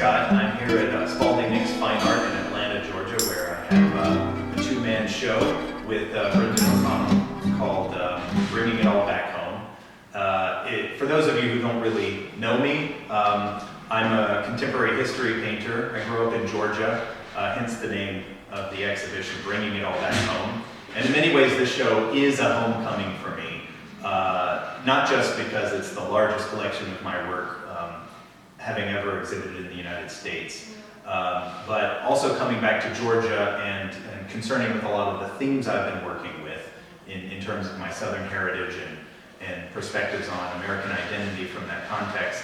Scott. I'm here at Spalding Nick's Fine Art in Atlanta, Georgia, where I have a two-man show with Brendan O'Connell called Bringing It All Back Home. For those of you who don't really know me, I'm a contemporary history painter. I grew up in Georgia, hence the name of the exhibition, Bringing It All Back Home. And in many ways, this show is a homecoming for me, not just because it's the largest collection of my work having ever exhibited in the United States, but also coming back to Georgia and concerning with a lot of the themes I've been working with in terms of my Southern heritage and perspectives on American identity from that context.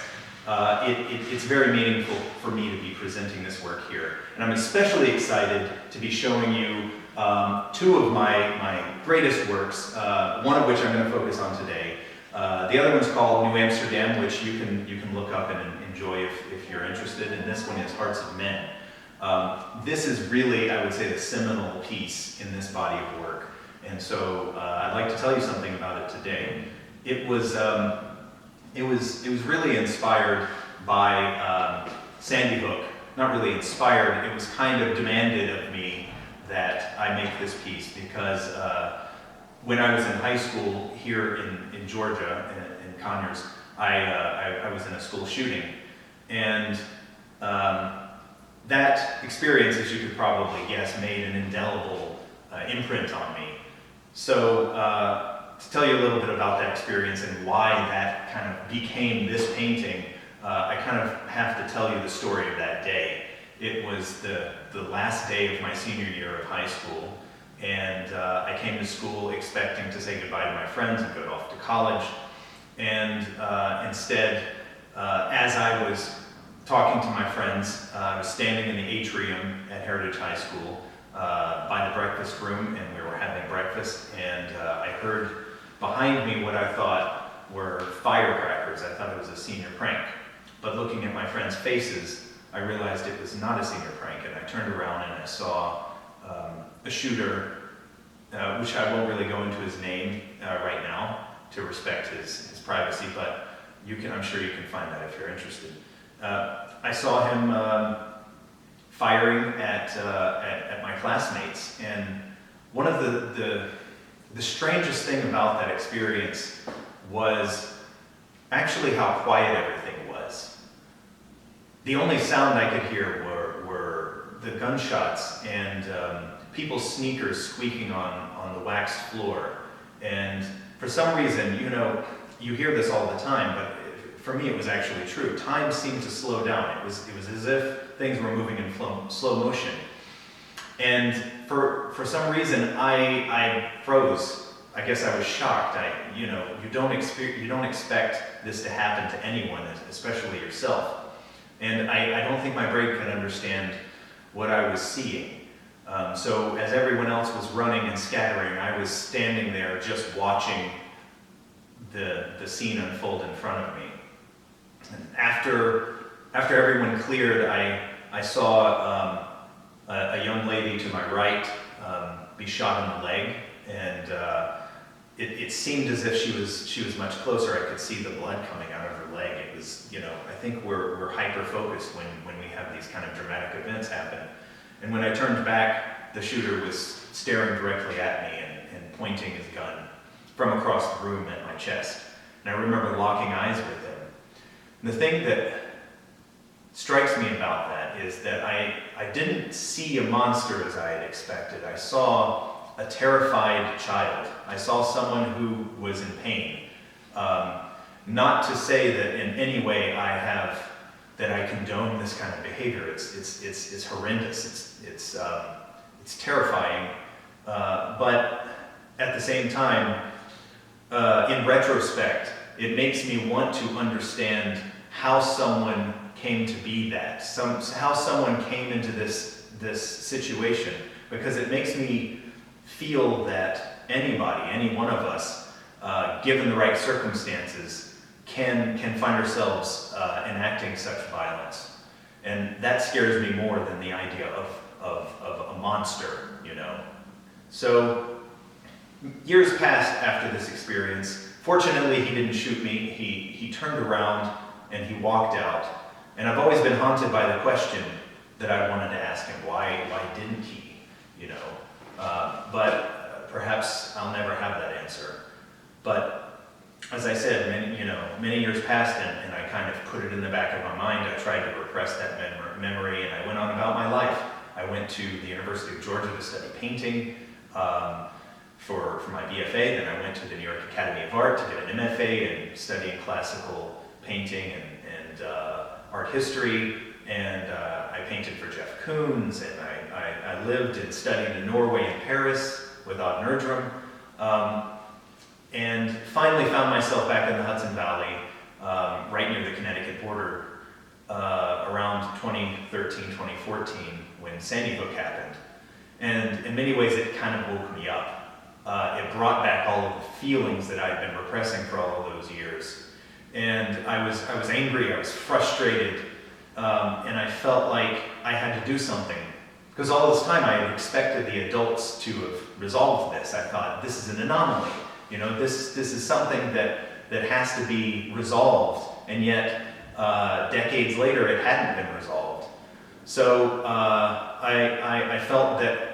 It's very meaningful for me to be presenting this work here. And I'm especially excited to be showing you two of my greatest works, one of which I'm going to focus on today. The other one's called New Amsterdam, which you can look up and enjoy if you're interested, and this one is Hearts of Men. This is really, I would say, the seminal piece in this body of work, and so I'd like to tell you something about it today. It was really inspired by Sandy Hook. Not really inspired, it was kind of demanded of me that I make this piece because when I was in high school here in Georgia, in Conyers, I was in a school shooting. And that experience, as you could probably guess, made an indelible imprint on me. So to tell you a little bit about that experience and why that kind of became this painting, I kind of have to tell you the story of that day. It was the last day of my senior year of high school, and I came to school expecting to say goodbye to my friends and go off to college. And instead, as I was talking to my friends, I was standing in the atrium at Heritage High School by the breakfast room, and we were having breakfast, and I heard behind me what I thought were firecrackers. I thought it was a senior prank. But looking at my friends' faces, I realized it was not a senior prank, and I turned around and I saw a shooter, which I won't really go into his name right now to respect his privacy, but I'm sure you can find that if you're interested. I saw him firing at my classmates, and one of the strangest thing about that experience was actually how quiet everything was. The only sound I could hear were the gunshots and people's sneakers squeaking on the waxed floor. And for some reason, you hear this all the time, but for me it was actually true. Time seemed to slow down. It was as if things were moving in slow motion. And for some reason I froze. I guess I was shocked. You don't expect this to happen to anyone, especially yourself. And I don't think my brain could understand what I was seeing. So as everyone else was running and scattering, I was standing there just watching the scene unfold in front of me. And after everyone cleared, I saw a young lady to my right be shot in the leg, and it seemed as if she was much closer. I could see the blood coming out of her leg. It was, I think we're hyper-focused when we have these kind of dramatic events happen. And when I turned back, the shooter was staring directly at me and pointing his gun from across the room at my chest. And I remember locking eyes with him. And the thing that strikes me about that is that I didn't see a monster as I had expected. I saw a terrified child. I saw someone who was in pain. Not to say that in any way that I condone this kind of behavior. It's horrendous. It's terrifying. But at the same time, in retrospect, it makes me want to understand how someone came to be that, how someone came into this situation, because it makes me feel that anybody, any one of us, given the right circumstances, can find ourselves enacting such violence. And that scares me more than the idea of a monster, So years passed after this experience. Fortunately, he didn't shoot me. He turned around and he walked out. And I've always been haunted by the question that I wanted to ask him, why didn't he, you know? But perhaps I'll never have that answer. But as I said, many years passed, and I kind of put it in the back of my mind. I tried to repress that memory, and I went on about my life. I went to the University of Georgia to study painting for my BFA. Then I went to the New York Academy of Art to get an MFA and studying classical painting and art history. And I painted for Jeff Koons, and I lived and studied in Norway and Paris with Odd Nerdrum. And finally found myself back in the Hudson Valley, right near the Connecticut border, around 2013, 2014, when Sandy Hook happened. And in many ways, it kind of woke me up. It brought back all of the feelings that I'd been repressing for all of those years. And I was angry, I was frustrated, and I felt like I had to do something. Because all this time I had expected the adults to have resolved this. I thought, this is an anomaly. You know, this is something that has to be resolved, and yet decades later it hadn't been resolved. So I felt that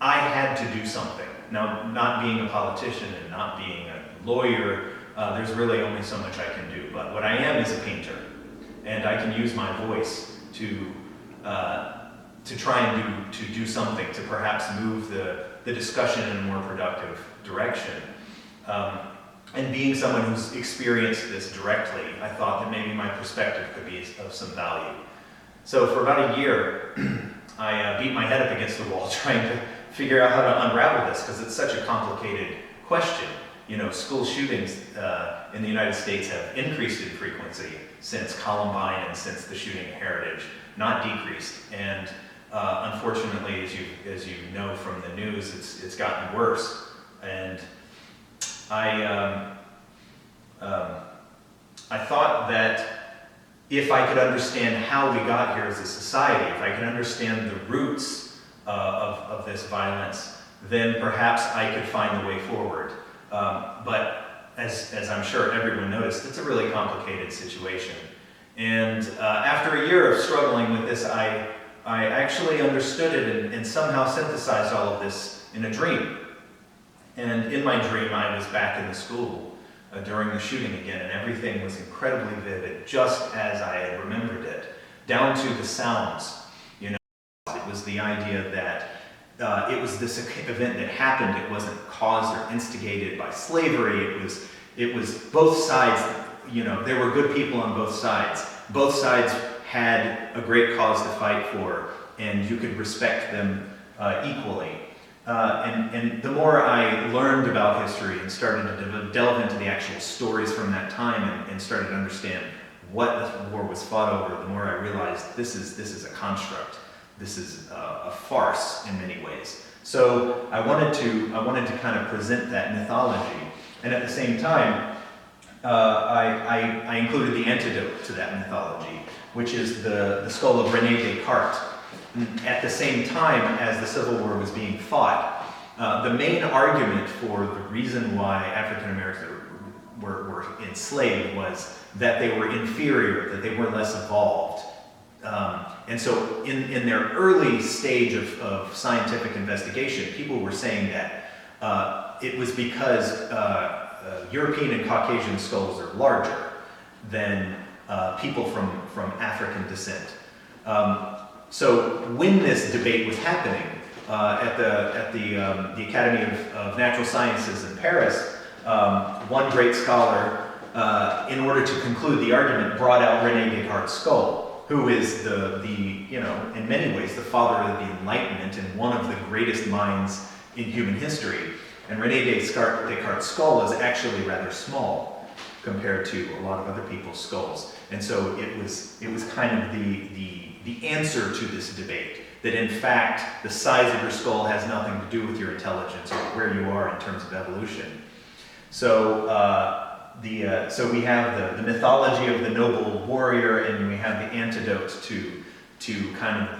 I had to do something. Now, not being a politician and not being a lawyer, there's really only so much I can do. But what I am is a painter, and I can use my voice to try and do something, to perhaps move the discussion in a more productive direction. And being someone who's experienced this directly, I thought that maybe my perspective could be of some value. So for about a year, I beat my head up against the wall trying to figure out how to unravel this, because it's such a complicated question. You know, school shootings in the United States have increased in frequency since Columbine and since the shooting at Heritage, not decreased. And unfortunately, as you know from the news, it's gotten worse. And I thought that if I could understand how we got here as a society, if I could understand the roots of this violence, then perhaps I could find the way forward. But as I'm sure everyone noticed, it's a really complicated situation. And after a year of struggling with this, I actually understood it and somehow synthesized all of this in a dream. And in my dream, I was back in the school during the shooting again, and everything was incredibly vivid, just as I had remembered it, down to the sounds. You know, it was the idea that it was this event that happened. It wasn't caused or instigated by slavery. It was both sides. You know, there were good people on both sides. Both sides had a great cause to fight for, and you could respect them equally. And the more I learned about history and started to delve into the actual stories from that time and started to understand what the war was fought over, the more I realized this is a construct. This is a farce in many ways. So I wanted to kind of present that mythology, and at the same time, I included the antidote to that mythology, which is the skull of René Descartes. At the same time as the Civil War was being fought, the main argument for the reason why African Americans were enslaved was that they were inferior, that they were less evolved. And so in their early stage of scientific investigation, people were saying that it was because European and Caucasian skulls are larger than people from African descent. So when this debate was happening at the Academy of Natural Sciences in Paris, one great scholar, in order to conclude the argument, brought out René Descartes' skull, who is in many ways the father of the Enlightenment and one of the greatest minds in human history. And René Descartes' skull is actually rather small compared to a lot of other people's skulls. And so it was kind of the answer to this debate, that in fact the size of your skull has nothing to do with your intelligence or where you are in terms of evolution. So so we have the mythology of the noble warrior, and we have the antidote to kind of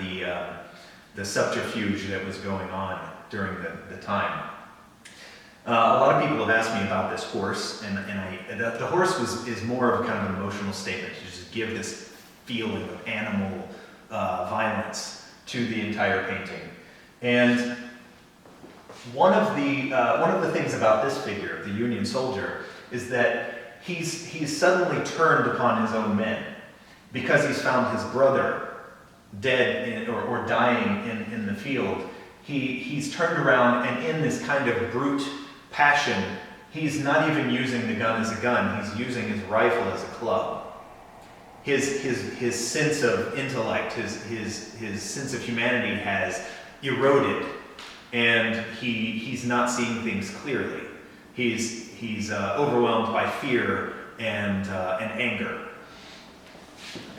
the subterfuge that was going on during the time. A lot of people have asked me about this horse, and the horse is more of a kind of an emotional statement to just give this feeling of animal violence to the entire painting. And one of the things about this figure, the Union soldier, is that he's suddenly turned upon his own men because he's found his brother dead or dying in the field. He's turned around, and in this kind of brute passion, he's not even using the gun as a gun, he's using his rifle as a club. His sense of intellect, his sense of humanity has eroded, and he's not seeing things clearly. He's overwhelmed by fear and anger.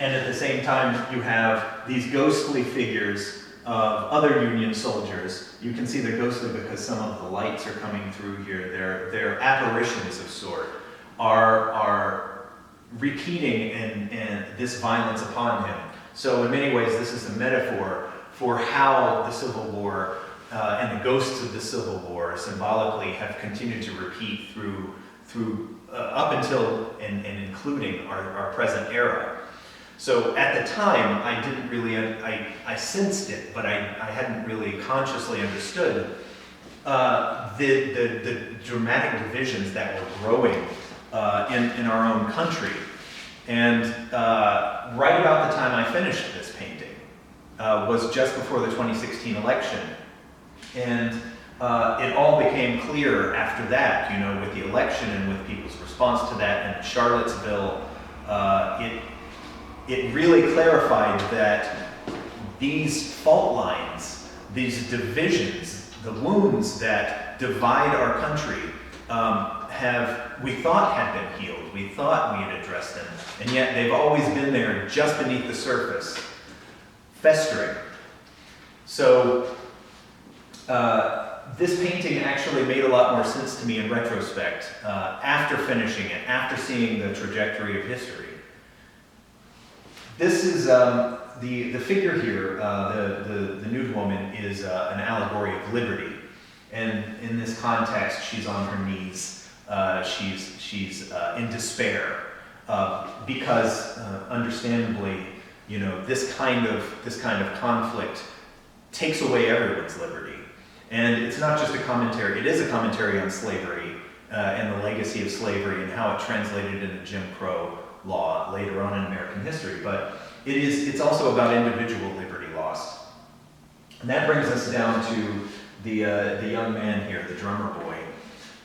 And at the same time, you have these ghostly figures of other Union soldiers. You can see they're ghostly because some of the lights are coming through here. They're apparitions of sort, are repeating and this violence upon him. So in many ways, this is a metaphor for how the Civil War and the ghosts of the Civil War symbolically have continued to repeat through up until and including our present era. So at the time, I didn't really, I sensed it, but I hadn't really consciously understood the dramatic divisions that were growing in our own country. And right about the time I finished this painting was just before the 2016 election. And it all became clear after that, with the election and with people's response to that and Charlottesville, it really clarified that these fault lines, these divisions, the wounds that divide our country we thought had been healed, we thought we had addressed them, and yet they've always been there just beneath the surface, festering. So this painting actually made a lot more sense to me in retrospect, after finishing it, after seeing the trajectory of history. This is the figure here, the nude woman, is an allegory of liberty, and in this context, she's on her knees. She's in despair because, understandably, this kind of conflict takes away everyone's liberty, and it's not just a commentary. It is a commentary on slavery and the legacy of slavery and how it translated into Jim Crow law later on in American history, but it's also about individual liberty lost. And that brings us down to the young man here, the drummer boy.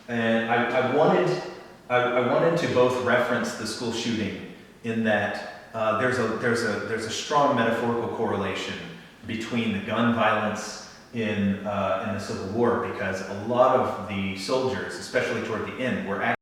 And I wanted to both reference the school shooting in that there's a strong metaphorical correlation between the gun violence in the Civil War, because a lot of the soldiers, especially toward the end, were